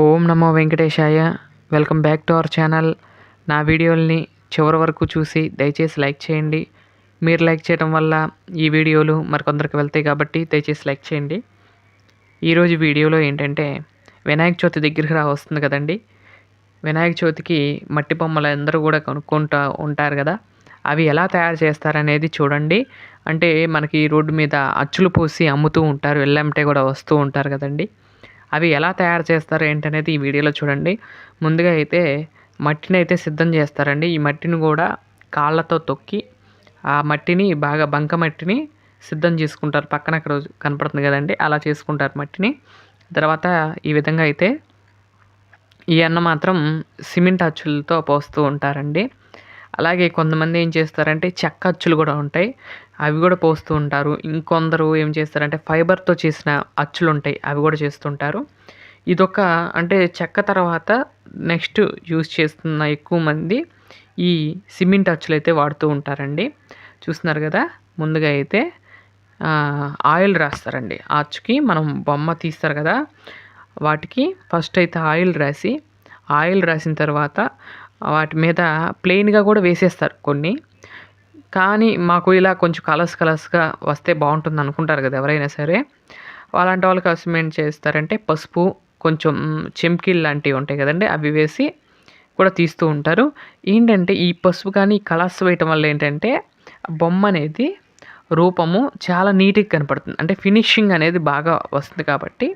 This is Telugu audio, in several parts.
Om Namo Venkatesaya. Welcome back to our channel. నా వీడియోల్ని చివరి వరకు చూసి దయచేసి లైక్ చేయండి. మీరు లైక్ చేయడం వల్ల ఈ వీడియోలు మరికొందరికి వెళ్తాయి కాబట్టి దయచేసి లైక్ చేయండి. ఈరోజు వీడియోలో ఏంటంటే వినాయక చవితి దగ్గరికి వస్తుంది కదండి. వినాయక చవితికి మట్టి బొమ్మలు అందరూ కూడా కొనుక్కుంటూ ఉంటారు కదా. అవి ఎలా తయారు చేస్తారనేది చూడండి. అంటే మనకి రోడ్డు మీద అచ్చులు పోసి అమ్ముతూ ఉంటారు, వెళ్ళంటే కూడా వస్తూ ఉంటారు కదండి. అవి ఎలా తయారు చేస్తారు ఏంటనేది ఈ వీడియోలో చూడండి. ముందుగా అయితే మట్టిని అయితే సిద్ధం చేస్తారండి. ఈ మట్టిని కూడా కాళ్ళతో తొక్కి ఆ మట్టిని బాగా బంక మట్టిని సిద్ధం చేసుకుంటారు. పక్కన అక్కడ కనపడుతుంది కదండి, అలా చేసుకుంటారు మట్టిని. తర్వాత ఈ విధంగా అయితే ఈ అన్న మాత్రం సిమెంట్ అచ్చులతో పోస్తూ ఉంటారండి. అలాగే కొంతమంది ఏం చేస్తారంటే చెక్క అచ్చులు కూడా ఉంటాయి, అవి కూడా పోస్తూ ఉంటారు. ఇంకొందరు ఏం చేస్తారంటే ఫైబర్తో చేసిన అచ్చులు ఉంటాయి, అవి కూడా చేస్తుంటారు. ఇదొక అంటే చెక్క తర్వాత నెక్స్ట్ యూజ్ చేస్తున్న ఎక్కువ మంది ఈ సిమెంట్ అచ్చులు అయితే వాడుతూ ఉంటారండి. చూస్తున్నారు కదా, ముందుగా అయితే ఆయిల్ రాస్తారండి. ఆ అచ్చుకి మనం బొమ్మ తీస్తారు కదా, వాటికి ఫస్ట్ అయితే ఆయిల్ రాసిన తర్వాత వాటి మీద ప్లెయిన్గా కూడా వేసేస్తారు కొన్ని. కానీ మాకు ఇలా కొంచెం కలర్స్గా వస్తే బాగుంటుంది అనుకుంటారు కదా ఎవరైనా సరే. అలాంటి వాళ్ళకి కోసం ఏం చేస్తారంటే పసుపు, కొంచెం చెంకీలు లాంటివి ఉంటాయి కదండి, అవి వేసి కూడా తీస్తూ ఉంటారు. ఏంటంటే ఈ పసుపు కానీ కలర్స్ వేయటం వల్ల ఏంటంటే బొమ్మ అనేది రూపము చాలా నీట్గా కనపడుతుంది. అంటే ఫినిషింగ్ అనేది బాగా వస్తుంది కాబట్టి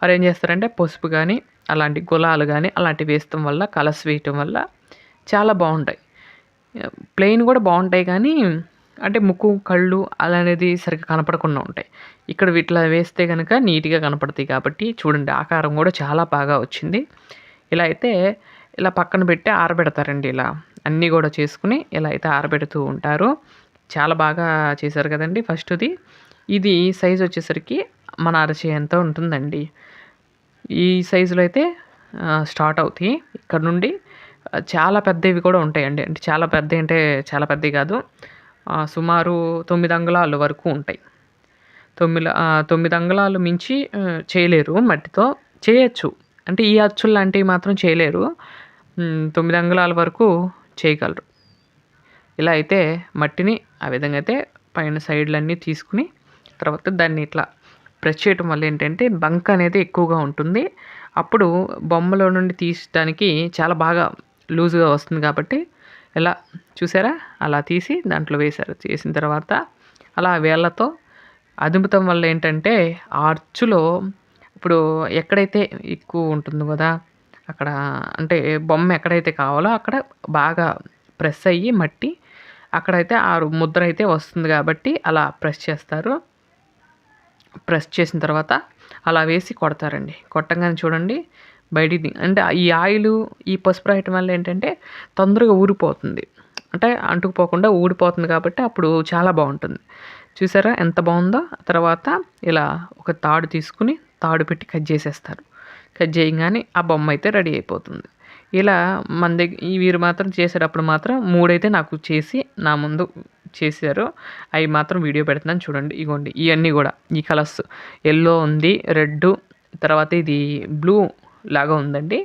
వారు ఏం చేస్తారంటే పసుపు కానీ అలాంటి గులాలు కానీ అలాంటివి వేయటం వల్ల, కలర్స్ వేయటం వల్ల చాలా బాగుంటాయి. ప్లెయిన్ కూడా బాగుంటాయి కానీ అంటే ముక్కు, కళ్ళు అలా అనేది సరిగ్గా కనపడకుండా ఉంటాయి. ఇక్కడ వీటిలో వేస్తే కనుక నీట్గా కనపడతాయి కాబట్టి చూడండి, ఆకారం కూడా చాలా బాగా వచ్చింది. ఇలా అయితే ఇలా పక్కన పెట్టి ఆరబెడతారండి. ఇలా అన్నీ కూడా చేసుకుని ఇలా అయితే ఆరబెడుతూ ఉంటారు. చాలా బాగా చేశారు కదండి. ఫస్ట్ది ఇది సైజు వచ్చేసరికి మన అరచేయంత ఉంటుందండి. ఈ సైజులో అయితే స్టార్ట్ అవుతాయి. ఇక్కడ నుండి చాలా పెద్దవి కూడా ఉంటాయండి. అంటే చాలా పెద్ద అంటే చాలా పెద్దవి కాదు, సుమారు 9 అంగుళాల వరకు ఉంటాయి. 9 అంగుళాలు మించి చేయలేరు, మట్టితో చేయొచ్చు. అంటే ఈ అచ్చులు లాంటివి మాత్రం చేయలేరు. 9 అంగుళాల వరకు చేయగలరు. ఇలా అయితే మట్టిని ఆ విధంగా అయితే పైన సైడ్లన్నీ తీసుకుని తర్వాత దాన్ని ఇట్లా ప్రెస్ చేయటం వల్ల ఏంటంటే బంక అనేది ఎక్కువగా ఉంటుంది. అప్పుడు బొమ్మలో నుండి తీయడానికి చాలా బాగా లూజ్గా వస్తుంది కాబట్టి ఇలా చూసారా, అలా తీసి దాంట్లో వేశారు. చేసిన తర్వాత అలా వేళ్ళతో అదుముతం వల్ల ఏంటంటే ఆ అచ్చులో ఇప్పుడు ఎక్కడైతే ఎక్కువ ఉంటుందో కదా, అక్కడ అంటే బొమ్మ ఎక్కడైతే కావాలో అక్కడ బాగా ప్రెస్ అయ్యి మట్టి అక్కడైతే ఆ ముద్ర అయితే వస్తుంది కాబట్టి అలా ప్రెస్ చేస్తారు. ప్రెస్ చేసిన తర్వాత అలా వేసి కొడతారండి. కొట్టంగానే చూడండి బయటికి అంటే ఈ ఆయిల్, ఈ పసుపు రాయటం వల్ల ఏంటంటే తొందరగా ఊరిపోతుంది. అంటే అంటుకుపోకుండా ఊడిపోతుంది కాబట్టి అప్పుడు చాలా బాగుంటుంది. చూసారా ఎంత బాగుందో. తర్వాత ఇలా ఒక తాడు తీసుకుని తాడు పెట్టి కట్ చేసేస్తారు. కట్ చేయగానే ఆ బొమ్మ అయితే రెడీ అయిపోతుంది. ఇలా మన దగ్గర వీరు మాత్రం చేసేటప్పుడు మాత్రం 3 అయితే నాకు చేసి నా ముందు చేశారు. అవి మాత్రం వీడియో పెడుతున్నాను చూడండి. ఇగోండి ఇవన్నీ కూడా ఈ కలర్స్ ఎల్లో ఉంది, రెడ్, తర్వాత ఇది బ్లూ లాగా ఉందండి.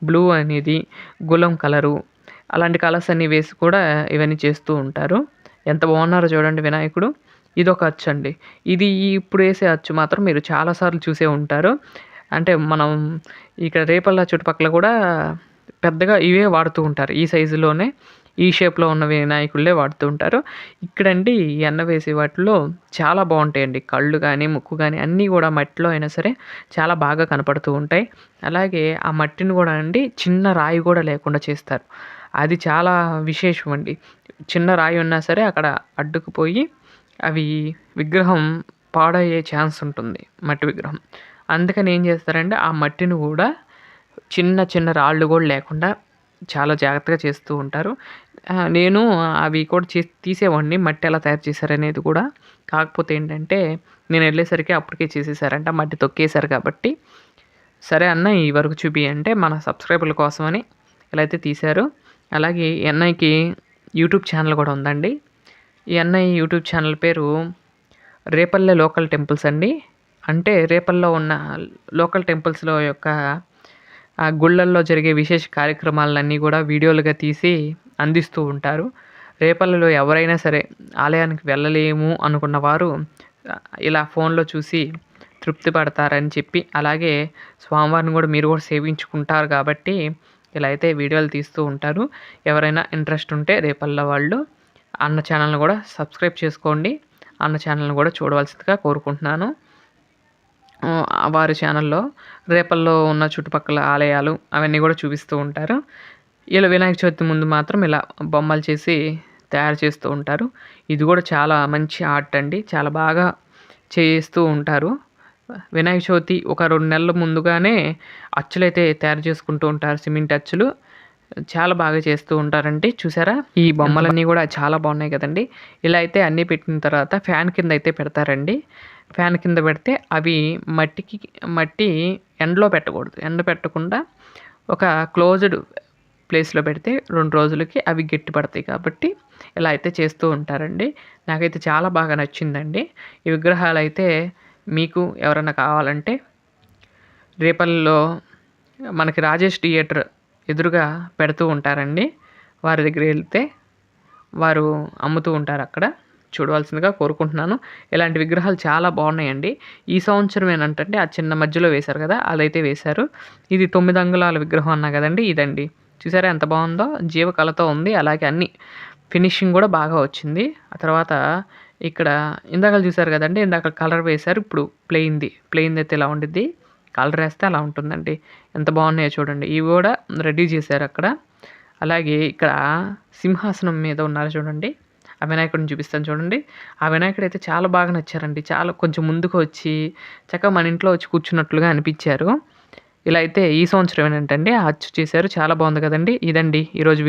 బ్లూ అనేది గులం కలరు, అలాంటి కలర్స్ అన్నీ వేసి కూడా ఇవన్నీ చేస్తూ ఉంటారు. ఎంత బాగున్నారో చూడండి వినాయకుడు. ఇదొక అచ్చు అండి. ఇది ఇప్పుడు వేసే అచ్చు మాత్రం మీరు చాలాసార్లు చూసే ఉంటారు. అంటే మనం ఇక్కడ రేపల్ల చుట్టుపక్కల కూడా పెద్దగా ఇవే వాడుతూ ఉంటారు. ఈ సైజులోనే ఈ షేప్లో ఉన్న వినాయకుళ్ళే వాడుతూ ఉంటారు. ఇక్కడండి ఈ ఎన్న వేసే వాటిలో చాలా బాగుంటాయండి. కళ్ళు కానీ ముక్కు కానీ అన్నీ కూడా మట్టిలో అయినా సరే చాలా బాగా కనపడుతూ ఉంటాయి. అలాగే ఆ మట్టిని కూడా అండి చిన్న రాయి కూడా లేకుండా చేస్తారు. అది చాలా విశేషం అండి. చిన్న రాయి ఉన్నా సరే అక్కడ అడ్డుకుపోయి అవి విగ్రహం పాడయ్యే ఛాన్స్ ఉంటుంది, మట్టి విగ్రహం. అందుకని ఏం చేస్తారంటే ఆ మట్టిని కూడా చిన్న చిన్న రాళ్ళు కూడా లేకుండా చాలా జాగ్రత్తగా చేస్తూ ఉంటారు. నేను అవి కూడా తీసేవాడిని, మట్టి ఎలా తయారు చేశారనేది కూడా. కాకపోతే ఏంటంటే నేను వెళ్ళేసరికి అప్పటికే చేసేసారంట, మట్టి తొక్కేశారు కాబట్టి. సరే అన్న ఈ వరకు చూపి అంటే మన సబ్స్క్రైబర్ల కోసమని ఇలా అయితే తీశారు. అలాగే ఈ అన్నయ్యకి యూట్యూబ్ ఛానల్ కూడా ఉందండి. ఈ అన్నయ్య యూట్యూబ్ ఛానల్ పేరు రేపల్లె లోకల్ టెంపుల్స్ అండి. అంటే రేపల్లో ఉన్న లోకల్ టెంపుల్స్లో యొక్క ఆ గుళ్ళల్లో జరిగే విశేష కార్యక్రమాలన్నీ కూడా వీడియోలుగా తీసి అందిస్తూ ఉంటారు. రేపల్లిలో ఎవరైనా సరే ఆలయానికి వెళ్ళలేము అనుకున్న వారు ఇలా ఫోన్లో చూసి తృప్తి పడతారని చెప్పి, అలాగే స్వామివారిని కూడా మీరు కూడా సేవించుకుంటారు కాబట్టి ఇలా అయితే వీడియోలు తీస్తూ ఉంటారు. ఎవరైనా ఇంట్రెస్ట్ ఉంటే రేపల్ల వాళ్ళు అన్న ఛానల్ని కూడా సబ్స్క్రైబ్ చేసుకోండి. అన్న ఛానల్ని కూడా చూడవలసిందిగా కోరుకుంటున్నాను. వారి ఛానల్లో రేపల్లో ఉన్న చుట్టుపక్కల ఆలయాలు అవన్నీ కూడా చూపిస్తూ ఉంటారు. ఇలా వినాయక చవితి ముందు మాత్రం ఇలా బొమ్మలు చేసి తయారు చేస్తూ ఉంటారు. ఇది కూడా చాలా మంచి ఆర్ట్ అండి. చాలా బాగా చేస్తూ ఉంటారు. వినాయక చవితి ఒక 2 నెలల ముందుగానే అచ్చులైతే తయారు చేసుకుంటూ ఉంటారు. సిమెంట్ అచ్చులు చాలా బాగా చేస్తూ ఉంటారండి. చూసారా ఈ బొమ్మలన్నీ కూడా చాలా బాగున్నాయి కదండి. ఇలా అయితే అన్నీ పెట్టిన తర్వాత ఫ్యాన్ కింద అయితే పెడతారండి. ఫ్యాన్ కింద పెడితే అవి మట్టి ఎండలో పెట్టకూడదు. ఎండ పెట్టకుండా ఒక క్లోజ్డ్ ప్లేస్లో పెడితే 2 రోజులకి అవి గట్టి పడతాయి కాబట్టి ఇలా అయితే చేస్తూ ఉంటారండి. నాకైతే చాలా బాగా నచ్చిందండి. ఈ విగ్రహాలు అయితే మీకు ఎవరైనా కావాలంటే రేపల్లో మనకి రాజేష్ థియేటర్ ఎదురుగా పెడుతూ ఉంటారండి. వారి దగ్గర వెళ్తే వారు అమ్ముతూ ఉంటారు. అక్కడ చూడవలసిందిగా కోరుకుంటున్నాను. ఇలాంటి విగ్రహాలు చాలా బాగున్నాయండి. ఈ సంవత్సరం ఏంటంటే ఆ చిన్న మధ్యలో వేశారు కదా, అదైతే వేశారు. ఇది 9 అంగుళాల విగ్రహం అన్నా కదండి, ఇదండి. చూసారా ఎంత బాగుందో, జీవకళతో ఉంది. అలాగే అన్ని ఫినిషింగ్ కూడా బాగా వచ్చింది. ఆ తర్వాత ఇక్కడ ఇందాక చూసారు కదండి, ఇందాక కలర్ వేశారు. ఇప్పుడు ప్లెయిన్ది అయితే ఇలా ఉండిద్ది, కలర్ వేస్తే అలా ఉంటుందండి. ఎంత బాగున్నాయో చూడండి. ఇవి కూడా రెడీ చేశారు అక్కడ. అలాగే ఇక్కడ సింహాసనం మీద ఉన్నారు చూడండి, ఆ వినాయకుడిని చూపిస్తాను చూడండి. ఆ వినాయకుడు అయితే చాలా బాగా నచ్చారండి. చాలా కొంచెం ముందుకు వచ్చి చక్కగా మన ఇంట్లో వచ్చి కూర్చున్నట్లుగా అనిపించారు. ఇలా అయితే ఈ సంవత్సరం ఏంటంటే అచ్చు చేశారు. చాలా బాగుంది కదండి. ఇదండి ఈరోజు వీడియో.